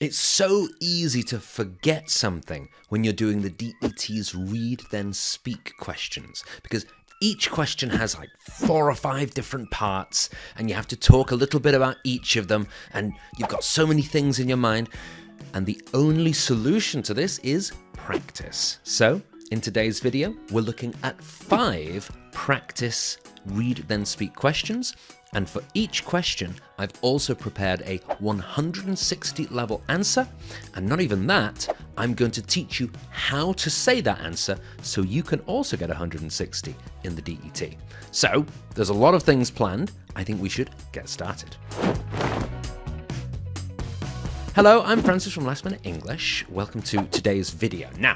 It's so easy to forget something when you're doing the DET's read then speak questions, because each question has like 4 or 5 different parts and you have to talk a little bit about each of them and you've got so many things in your mind, and the only solution to this is practice. So in today's video, we're looking at 5 practice read then speak questions, and for each question I've also prepared a 160 level answer, and not even that, I'm going to teach you how to say that answer so you can also get 160 in the DET. So there's a lot of things planned. I think we should get started. Hello, I'm Francis from Last Minute English. Welcome to today's video. Now,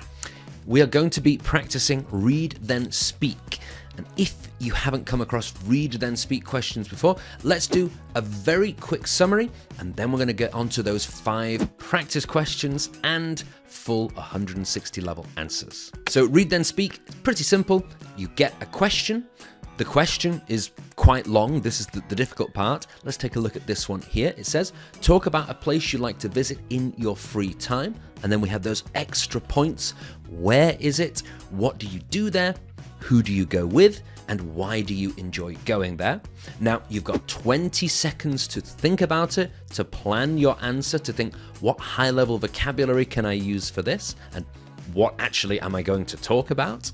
we are going to be practicing read then speak. And if you haven't come across read then speak questions before, let's do a very quick summary and then we're going to get onto those 5 practice questions and full 160 level answers. So read then speak, it's pretty simple. You get a question. The question is quite long. This is the difficult part. Let's take a look at this one here. It says, talk about a place you'd like to visit in your free time. And then we have those extra points. Where is it? What do you do there? Who do you go with? And why do you enjoy going there? Now, you've got 20 seconds to think about it, to plan your answer, to think what high-level vocabulary can I use for this? And what actually am I going to talk about?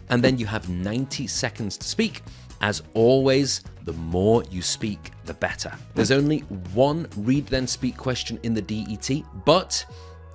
And then you have 90 seconds to speak. As always, the more you speak, the better. There's only one read then speak question in the DET, but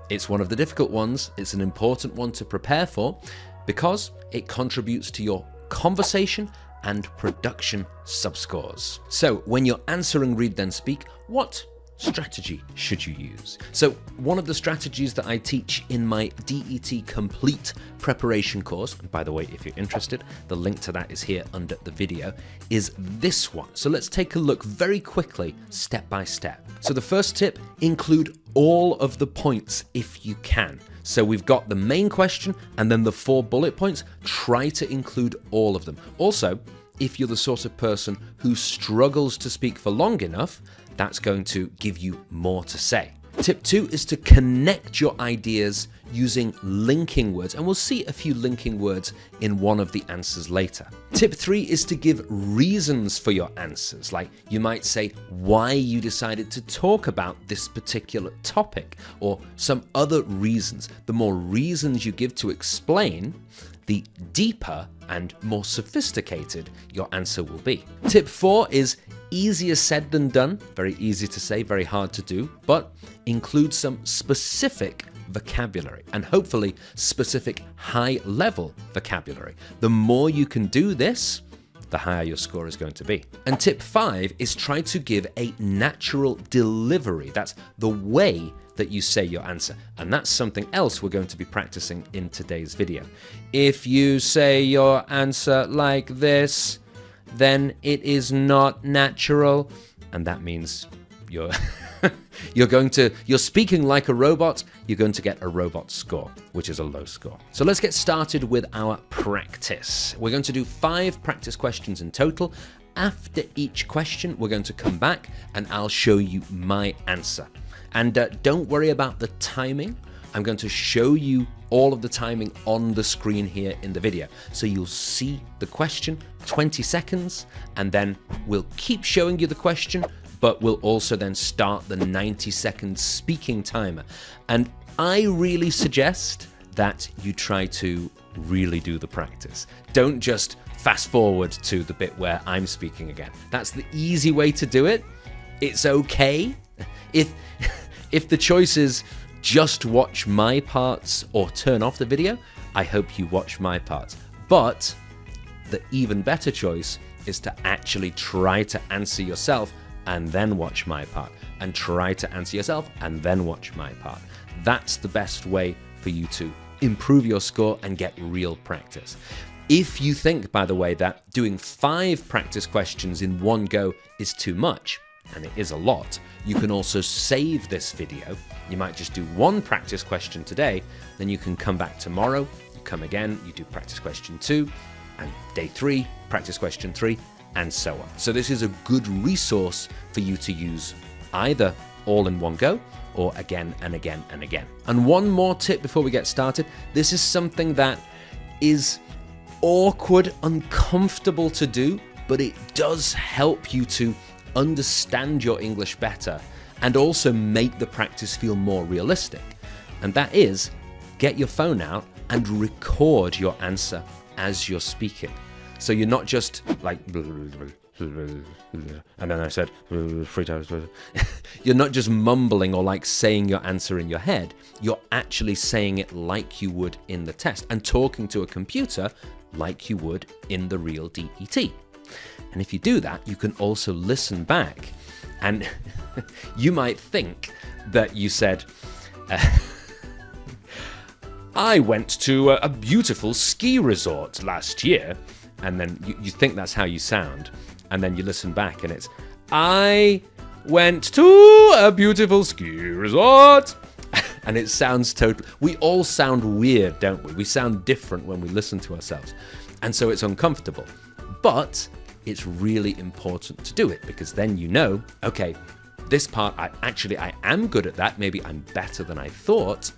it's one of the difficult ones. It's an important one to prepare for because it contributes to your conversation and production subscores. So when you're answering read then speak, what strategy should you use? So one of the strategies that I teach in my DET Complete Preparation Course, and by the way, if you're interested, the link to that is here under the video, is this one. So let's take a look very quickly, step by step. So the first tip, include all of the points if you can. So we've got the main question and then the 4 bullet points. Try to include all of them. Also, if you're the sort of person who struggles to speak for long enough, that's going to give you more to say. Tip 2 is to connect your ideas using linking words, and we'll see a few linking words in one of the answers later. Tip 3 is to give reasons for your answers, like you might say why you decided to talk about this particular topic or some other reasons. The more reasons you give to explain, the deeper and more sophisticated your answer will be. Tip 4 is easier said than done. Very easy to say, very hard to do, but include some specific vocabulary and hopefully specific high-level vocabulary. The more you can do this, the higher your score is going to be. And tip 5 is try to give a natural delivery. That's the way that you say your answer. And that's something else we're going to be practicing in today's video. If you say your answer like this, then it is not natural. And that means you're you're speaking like a robot, you're going to get a robot score, which is a low score. So let's get started with our practice. We're going to do 5 practice questions in total. After each question, we're going to come back and I'll show you my answer. And don't worry about the timing. I'm going to show you all of the timing on the screen here in the video. So you'll see the question, 20 seconds, and then we'll keep showing you the question, but we'll also then start the 90-second speaking timer. And I really suggest that you try to really do the practice. Don't just fast forward to the bit where I'm speaking again. That's the easy way to do it. It's okay. If the choice is just watch my parts or turn off the video, I hope you watch my parts. But the even better choice is to actually try to answer yourself and then watch my part, and try to answer yourself and then watch my part. That's the best way for you to improve your score and get real practice. If you think, by the way, that doing 5 practice questions in one go is too much, and it is a lot, you can also save this video. You might just do 1 practice question today, then you can come back tomorrow, you come again, you do practice question 2, and day 3, practice question 3, and so on. So this is a good resource for you to use either all in one go, or again and again and again. And one more tip before we get started. This is something that is awkward, uncomfortable to do, but it does help you to understand your English better and also make the practice feel more realistic. And that is, get your phone out and record your answer as you're speaking. So you're not just like, and then I said 3 times. You're not just mumbling or like saying your answer in your head. You're actually saying it like you would in the test and talking to a computer like you would in the real DET. And if you do that, you can also listen back. And you might think that you said, I went to a beautiful ski resort last year. And then you think that's how you sound. And then you listen back and it's, I went to a beautiful ski resort. And it sounds we all sound weird, don't we? We sound different when we listen to ourselves. And so it's uncomfortable. But it's really important to do it because then you know, okay, this part, I am good at that. Maybe I'm better than I thought.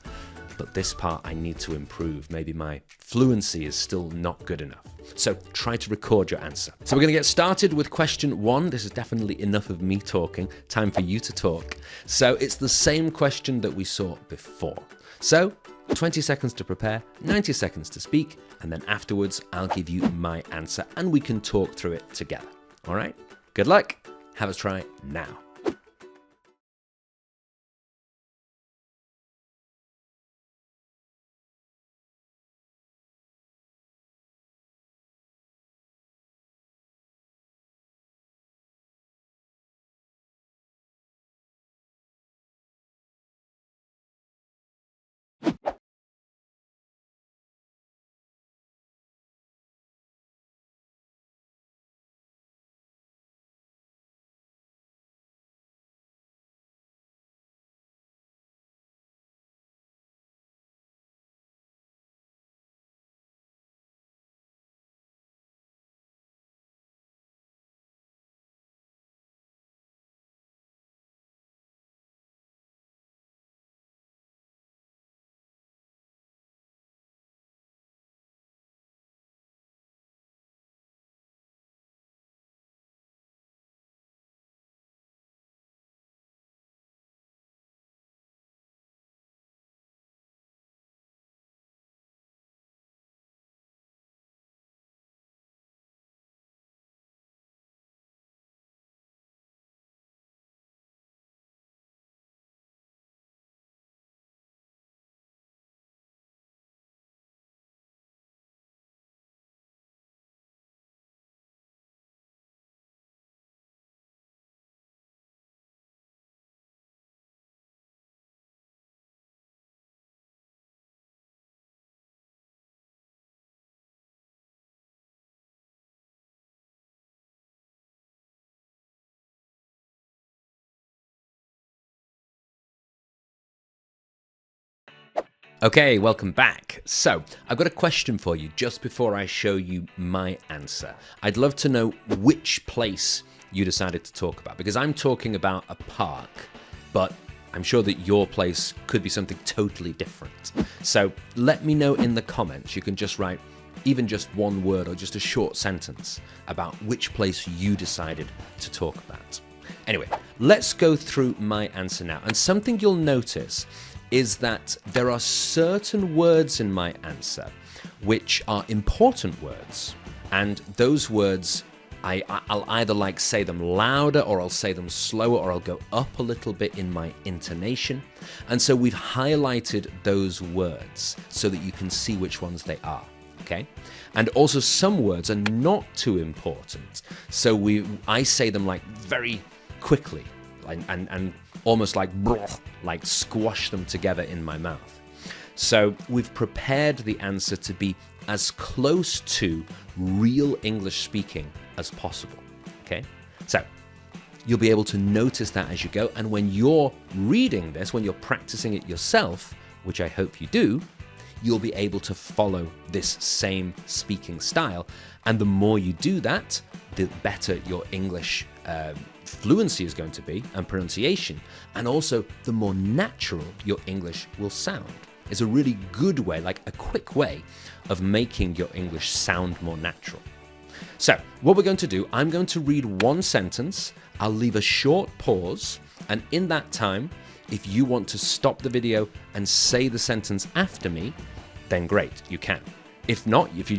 But this part I need to improve. Maybe my fluency is still not good enough. So try to record your answer. So we're going to get started with question 1. This is definitely enough of me talking. Time for you to talk. So it's the same question that we saw before. So 20 seconds to prepare, 90 seconds to speak, and then afterwards I'll give you my answer and we can talk through it together. All right? Good luck. Have a try now. Okay, welcome back. So, I've got a question for you just before I show you my answer. I'd love to know which place you decided to talk about, because I'm talking about a park, but I'm sure that your place could be something totally different. So, let me know in the comments. You can just write even just one word or just a short sentence about which place you decided to talk about. Anyway, let's go through my answer now. And something you'll notice is that there are certain words in my answer which are important words. And those words, I'll either like say them louder or I'll say them slower or I'll go up a little bit in my intonation. And so we've highlighted those words so that you can see which ones they are, okay? And also some words are not too important. So I say them like very quickly and almost like squash them together in my mouth. So we've prepared the answer to be as close to real English speaking as possible, okay? So you'll be able to notice that as you go, and when you're reading this, when you're practicing it yourself, which I hope you do, you'll be able to follow this same speaking style, and the more you do that, the better your English fluency is going to be and pronunciation, and also the more natural your English will sound. It's a really good way, like a quick way of making your English sound more natural. So what we're going to do, I'm going to read one sentence, I'll leave a short pause, and in that time, if you want to stop the video and say the sentence after me, then great, you can. If not, if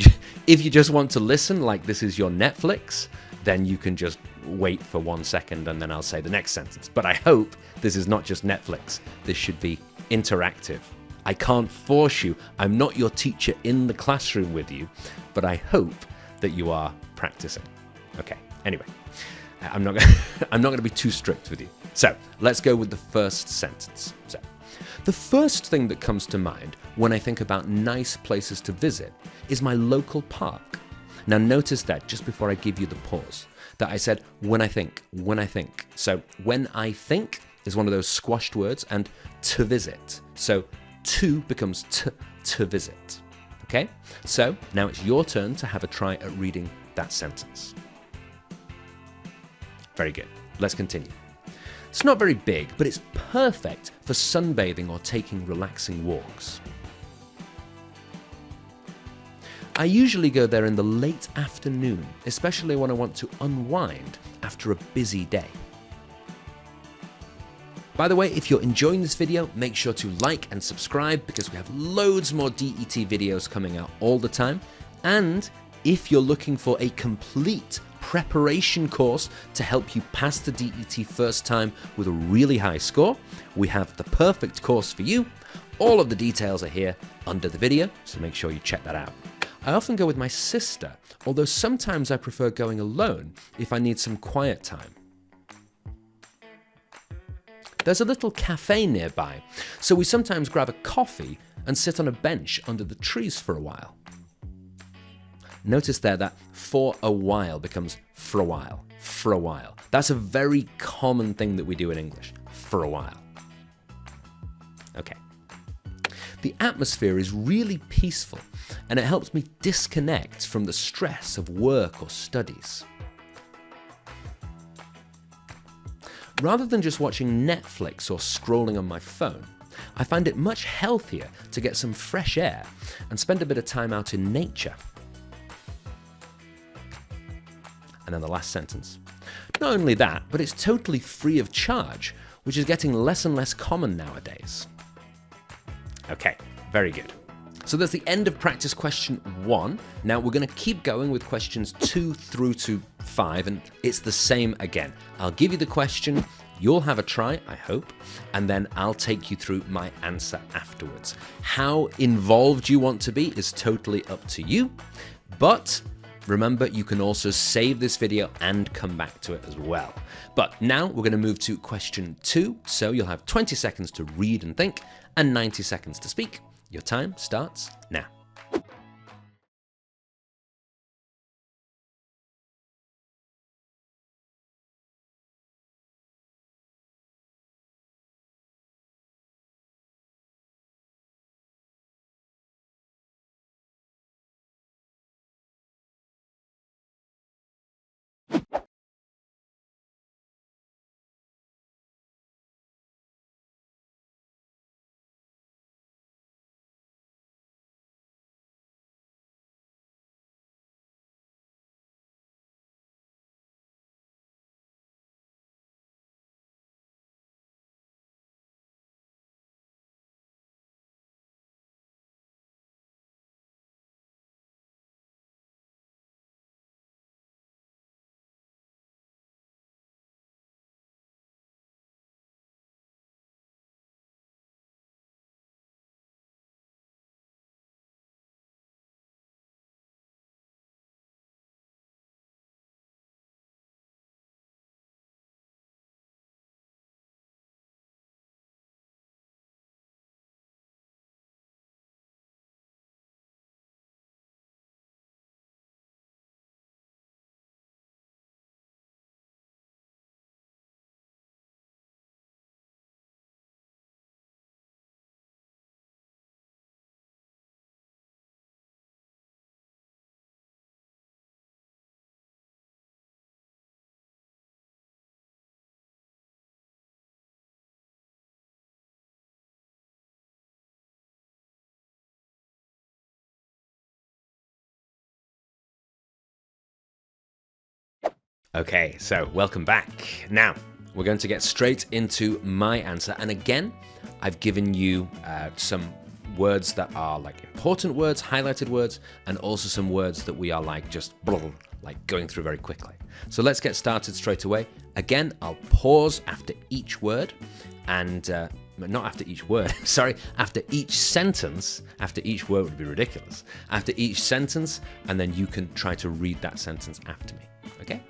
you just want to listen like this is your Netflix, then you can just wait for 1 second and then I'll say the next sentence. But I hope this is not just Netflix. This should be interactive. I can't force you. I'm not your teacher in the classroom with you, but I hope that you are practicing. Okay, anyway, I'm not going to be too strict with you. So let's go with the first sentence. So the first thing that comes to mind when I think about nice places to visit is my local park. Now notice that just before I give you the pause, that I said when I think. So when I think is one of those squashed words, and to visit. So to becomes to visit. Okay? So now it's your turn to have a try at reading that sentence. Very good. Let's continue. It's not very big, but it's perfect for sunbathing or taking relaxing walks. I usually go there in the late afternoon, especially when I want to unwind after a busy day. By the way, if you're enjoying this video, make sure to like and subscribe because we have loads more DET videos coming out all the time. And if you're looking for a complete preparation course to help you pass the DET first time with a really high score, we have the perfect course for you. All of the details are here under the video, so make sure you check that out. I often go with my sister, although sometimes I prefer going alone if I need some quiet time. There's a little cafe nearby, so we sometimes grab a coffee and sit on a bench under the trees for a while. Notice there that for a while becomes for a while, for a while. That's a very common thing that we do in English, for a while. Okay. The atmosphere is really peaceful and it helps me disconnect from the stress of work or studies. Rather than just watching Netflix or scrolling on my phone, I find it much healthier to get some fresh air and spend a bit of time out in nature. And then the last sentence. Not only that, but it's totally free of charge, which is getting less and less common nowadays. Okay, very good. So that's the end of practice question 1. Now we're going to keep going with questions 2 through to 5, and it's the same again. I'll give you the question, you'll have a try, I hope, and then I'll take you through my answer afterwards. How involved you want to be is totally up to you, but remember, you can also save this video and come back to it as well. But now we're going to move to question 2, so you'll have 20 seconds to read and think, and 90 seconds to speak. Your time starts now. Okay, so welcome back. Now, we're going to get straight into my answer. And again, I've given you some words that are like important words, highlighted words, and also some words that we are like just like going through very quickly. So let's get started straight away. Again, I'll pause after each word and not after each word, sorry, after each sentence. After each word would be ridiculous. After each sentence, and then you can try to read that sentence after me. Okay?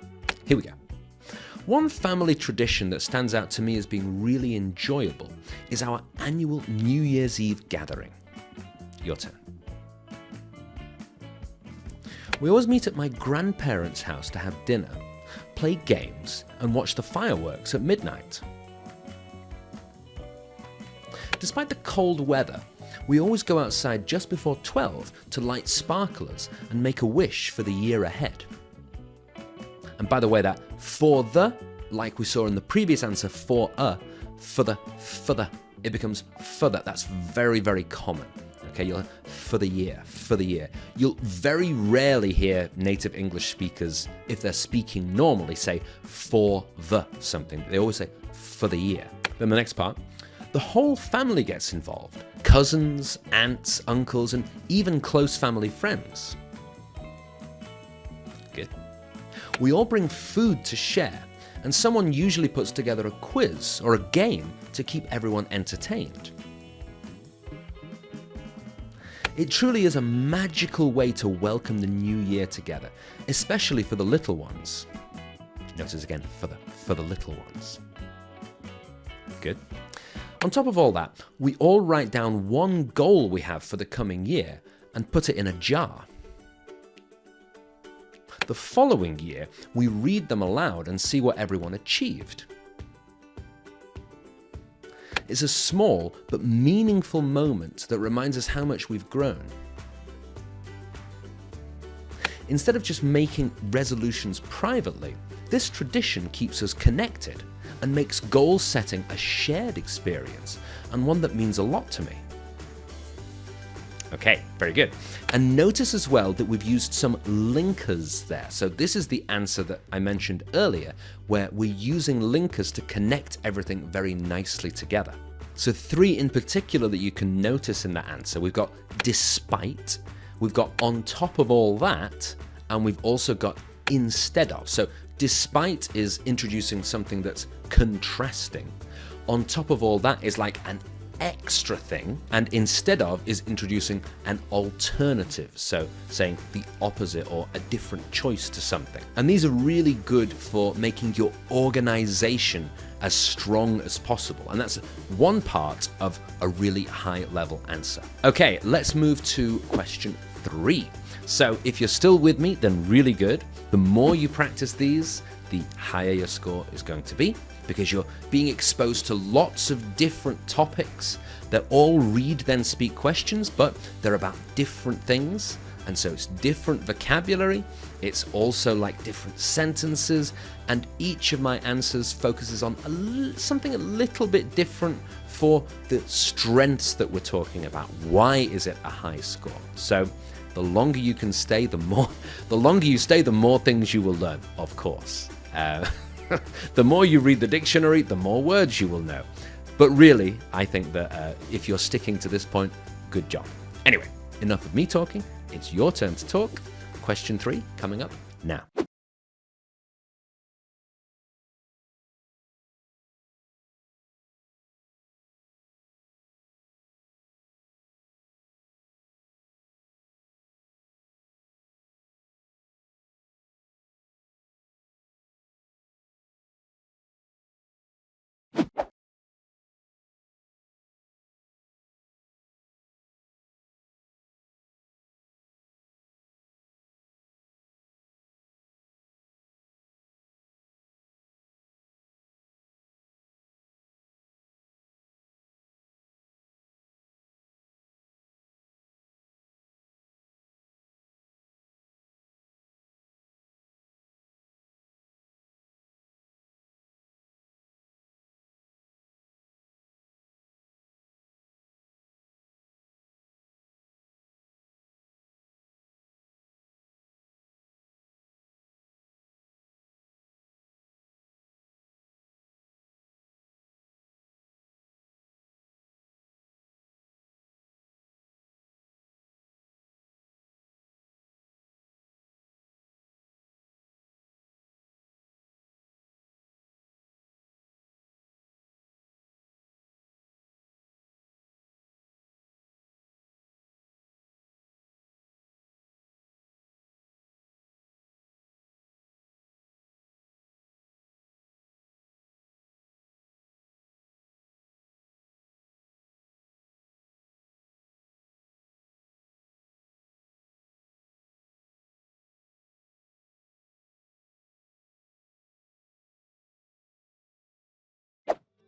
Here we go. One family tradition that stands out to me as being really enjoyable is our annual New Year's Eve gathering. Your turn. We always meet at my grandparents' house to have dinner, play games, and watch the fireworks at midnight. Despite the cold weather, we always go outside just before 12 to light sparklers and make a wish for the year ahead. And by the way, that for the, like we saw in the previous answer, for the, it becomes further. That's very, very common. Okay, you'll for the year. You'll very rarely hear native English speakers, if they're speaking normally, say for the something. They always say for the year. Then the next part, the whole family gets involved. Cousins, aunts, uncles, and even close family friends. Good. We all bring food to share, and someone usually puts together a quiz or a game to keep everyone entertained. It truly is a magical way to welcome the new year together, especially for the little ones. Notice again, for the little ones. Good. On top of all that, we all write down one goal we have for the coming year and put it in a jar. The following year, we read them aloud and see what everyone achieved. It's a small but meaningful moment that reminds us how much we've grown. Instead of just making resolutions privately, this tradition keeps us connected and makes goal setting a shared experience and one that means a lot to me. Okay, very good. And notice as well that we've used some linkers there. So this is the answer that I mentioned earlier, where we're using linkers to connect everything very nicely together. So 3 in particular that you can notice in that answer. We've got despite, we've got on top of all that, and we've also got instead of. So despite is introducing something that's contrasting. On top of all that is like an extra thing, and instead of is introducing an alternative, so saying the opposite or a different choice to something. And these are really good for making your organization as strong as possible, and that's one part of a really high level answer. Okay, let's move to question 3. So if you're still with me, then really good. The more you practice these, the higher your score is going to be, because you're being exposed to lots of different topics. They're all read then speak questions, but they're about different things. And so it's different vocabulary. It's also like different sentences. And each of my answers focuses on something a little bit different for the strengths that we're talking about. Why is it a high score? So the longer you can stay, the more things you will learn, of course. The more you read the dictionary, the more words you will know. But really, I think that if you're sticking to this point, good job. Anyway, enough of me talking. It's your turn to talk. Question 3 coming up now.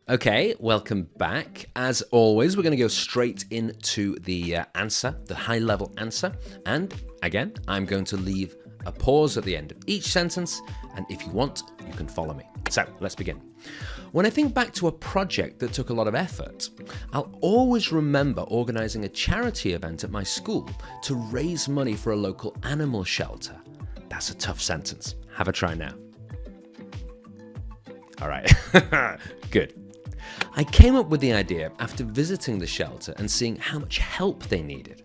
Okay, welcome back. As always, we're going to go straight into the answer, the high-level answer. And again, I'm going to leave a pause at the end of each sentence, and if you want, you can follow me. So, let's begin. When I think back to a project that took a lot of effort, I'll always remember organizing a charity event at my school to raise money for a local animal shelter. That's a tough sentence. Have a try now. All right, good. I came up with the idea after visiting the shelter and seeing how much help they needed.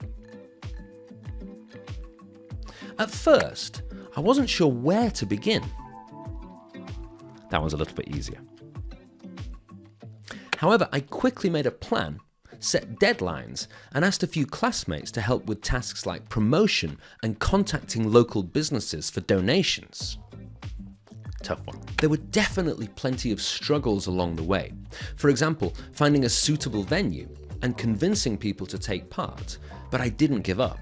At first, I wasn't sure where to begin. That one's a little bit easier. However, I quickly made a plan, set deadlines, and asked a few classmates to help with tasks like promotion and contacting local businesses for donations. Tough one. There were definitely plenty of struggles along the way. For example, finding a suitable venue and convincing people to take part, but I didn't give up.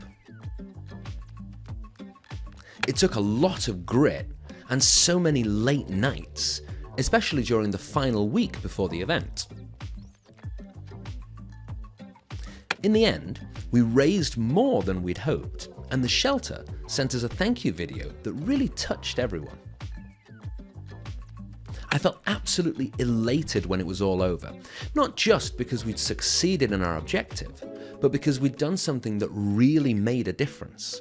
It took a lot of grit and so many late nights, especially during the final week before the event. In the end, we raised more than we'd hoped, and the shelter sent us a thank you video that really touched everyone. I felt absolutely elated when it was all over, not just because we'd succeeded in our objective, but because we'd done something that really made a difference.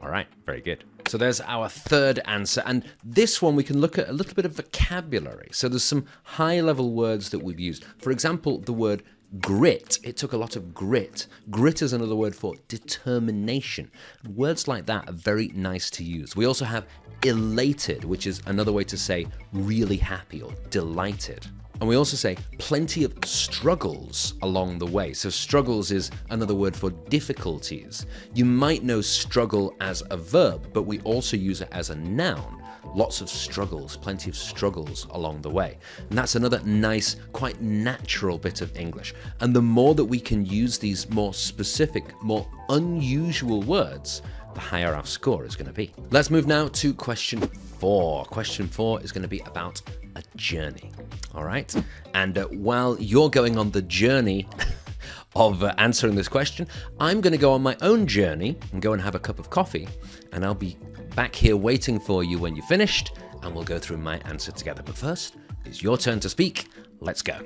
All right, very good. So there's our third answer, and this one we can look at a little bit of vocabulary. So there's some high-level words that we've used. For example, the word grit. It took a lot of grit. Grit is another word for determination. Words like that are very nice to use. We also have elated, which is another way to say really happy or delighted. And we also say plenty of struggles along the way. So struggles is another word for difficulties. You might know struggle as a verb, but we also use it as a noun. Lots of struggles, plenty of struggles along the way. And that's another nice, quite natural bit of English. And the more that we can use these more specific, more unusual words, the higher our score is going to be. Let's move now to question 4. Question 4 is going to be about a journey. All right. And while you're going on the journey of answering this question, I'm going to go on my own journey and go and have a cup of coffee. And I'll be back here waiting for you when you're finished, and we'll go through my answer together. But first, it's your turn to speak. Let's go.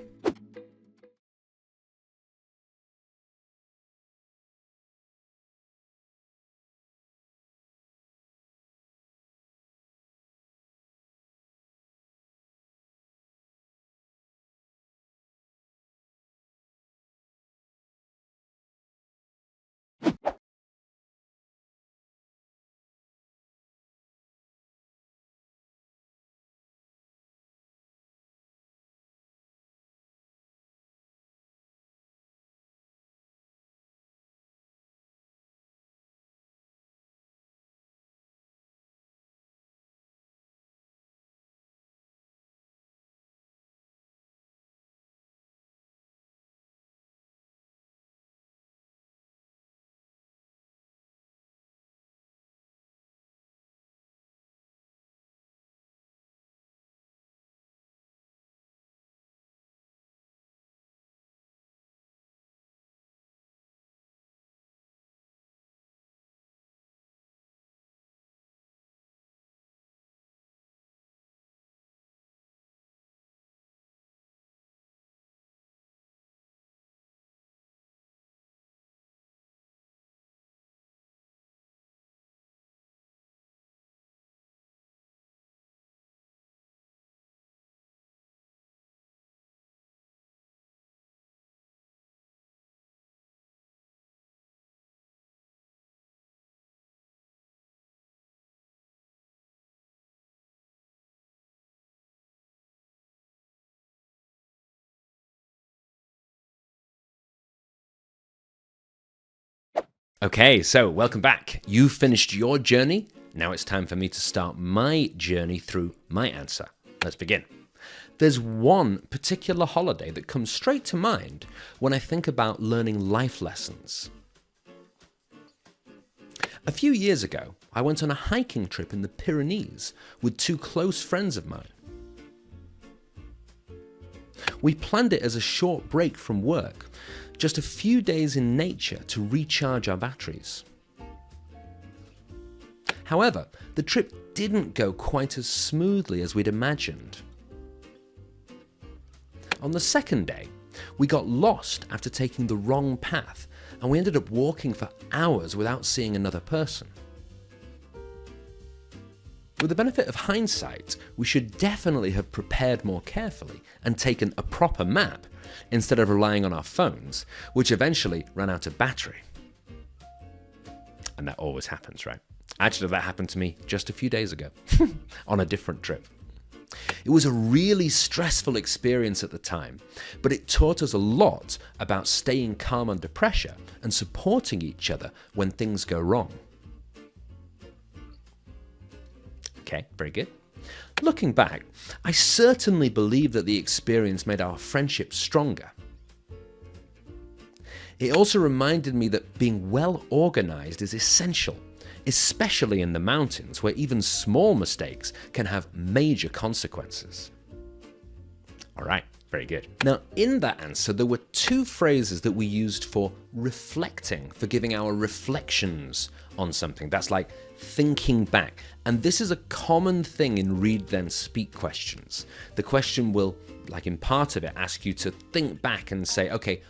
Okay, so welcome back. You've finished your journey. Now it's time for me to start my journey through my answer. Let's begin. There's one particular holiday that comes straight to mind when I think about learning life lessons. A few years ago, I went on a hiking trip in the Pyrenees with two close friends of mine. We planned it as a short break from work, just a few days in nature to recharge our batteries. However, the trip didn't go quite as smoothly as we'd imagined. On the second day, we got lost after taking the wrong path, and we ended up walking for hours without seeing another person. With the benefit of hindsight, we should definitely have prepared more carefully and taken a proper map instead of relying on our phones, which eventually ran out of battery. And that always happens, right? Actually, that happened to me just a few days ago on a different trip. It was a really stressful experience at the time, but it taught us a lot about staying calm under pressure and supporting each other when things go wrong. Okay, very good. Looking back, I certainly believe that the experience made our friendship stronger. It also reminded me that being well organized is essential, especially in the mountains where even small mistakes can have major consequences. All right, very good. Now, in that answer, there were two phrases that we used for reflecting, for giving our reflections on something. That's like thinking back. And this is a common thing in read then speak questions. The question will, like in part of it, ask you to think back and say, okay,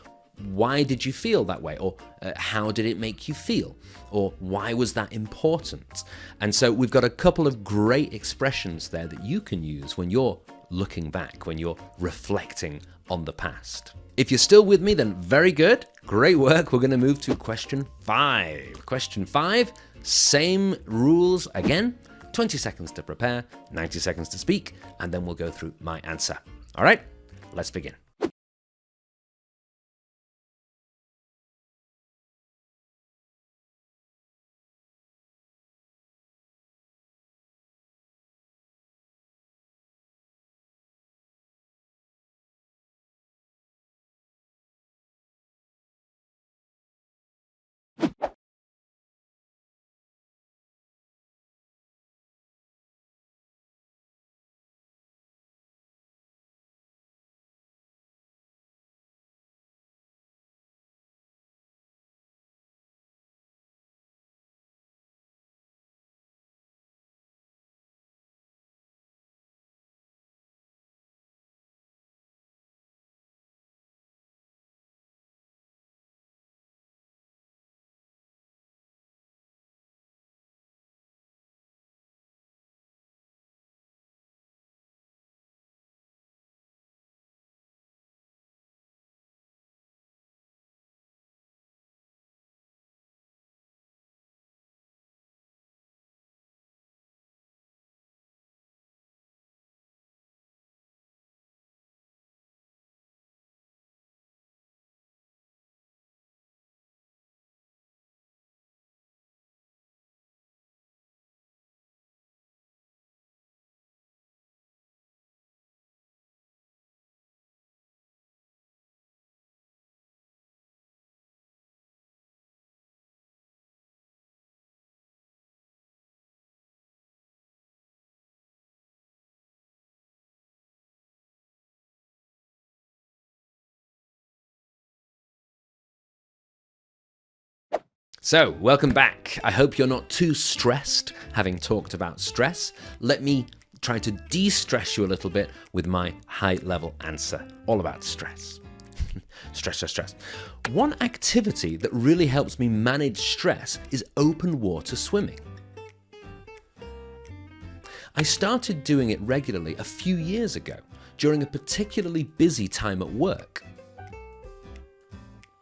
why did you feel that way? Or how did it make you feel? Or why was that important? And so we've got a couple of great expressions there that you can use when you're looking back, when you're reflecting on the past. If you're still with me, then very good. Great work. We're going to move to question 5. Question 5, same rules again. 20 seconds to prepare, 90 seconds to speak, and then we'll go through my answer. All right, let's begin. So, welcome back. I hope you're not too stressed having talked about stress. Let me try to de-stress you a little bit with my high-level answer, all about stress. Stress. One activity that really helps me manage stress is open water swimming. I started doing it regularly a few years ago during a particularly busy time at work.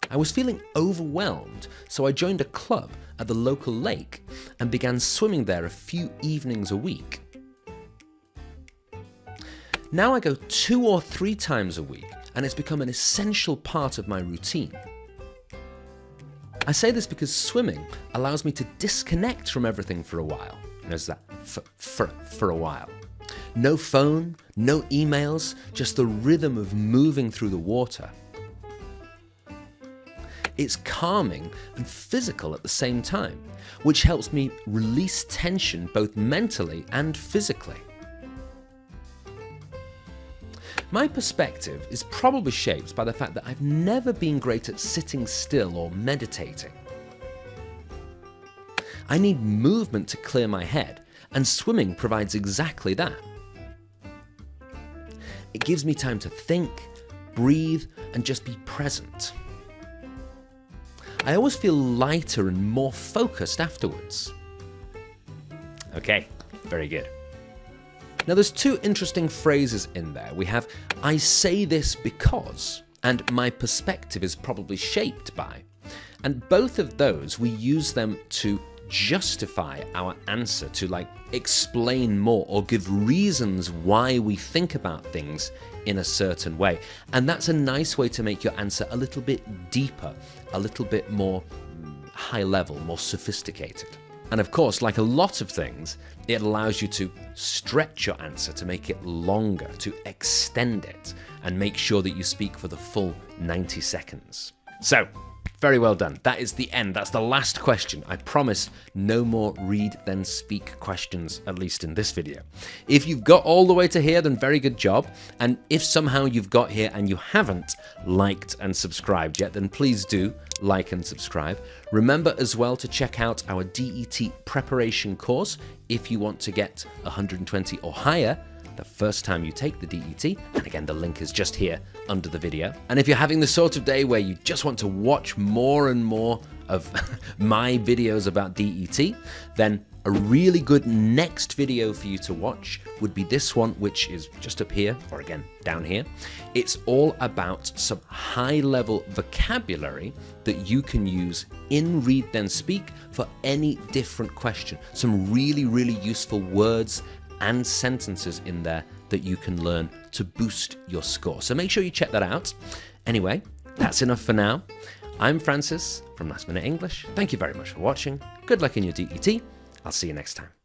I was feeling overwhelmed, so I joined a club at the local lake and began swimming there a few evenings a week. Now I go 2 or 3 times a week, and it's become an essential part of my routine. I say this because swimming allows me to disconnect from everything for a while. There's that for a while. No phone, no emails, just the rhythm of moving through the water. It's calming and physical at the same time, which helps me release tension both mentally and physically. My perspective is probably shaped by the fact that I've never been great at sitting still or meditating. I need movement to clear my head, and swimming provides exactly that. It gives me time to think, breathe, and just be present. I always feel lighter and more focused afterwards. Okay, very good. Now there's two interesting phrases in there. We have, I say this because, and my perspective is probably shaped by. And both of those, we use them to justify our answer, to explain more or give reasons why we think about things in a certain way. And that's a nice way to make your answer a little bit deeper, a little bit more high level, more sophisticated. And of course, like a lot of things, it allows you to stretch your answer, to make it longer, to extend it, and make sure that you speak for the full 90 seconds. So, very well done. That is the end. That's the last question. I promise no more read then speak questions, at least in this video. If you've got all the way to here, then very good job. And if somehow you've got here and you haven't liked and subscribed yet, then please do like and subscribe. Remember as well to check out our DET Preparation Course if you want to get 120 or higher the first time you take the DET, and again the link is just here under the video. And if you're having the sort of day where you just want to watch more and more of my videos about DET, then a really good next video for you to watch would be this one, which is just up here, or again down here. It's all about some high-level vocabulary that you can use in Read Then Speak for any different question. Some really, really useful words and sentences in there that you can learn to boost your score. So make sure you check that out. Anyway, that's enough for now. I'm Francis from Last Minute English. Thank you very much for watching. Good luck in your DET. I'll see you next time.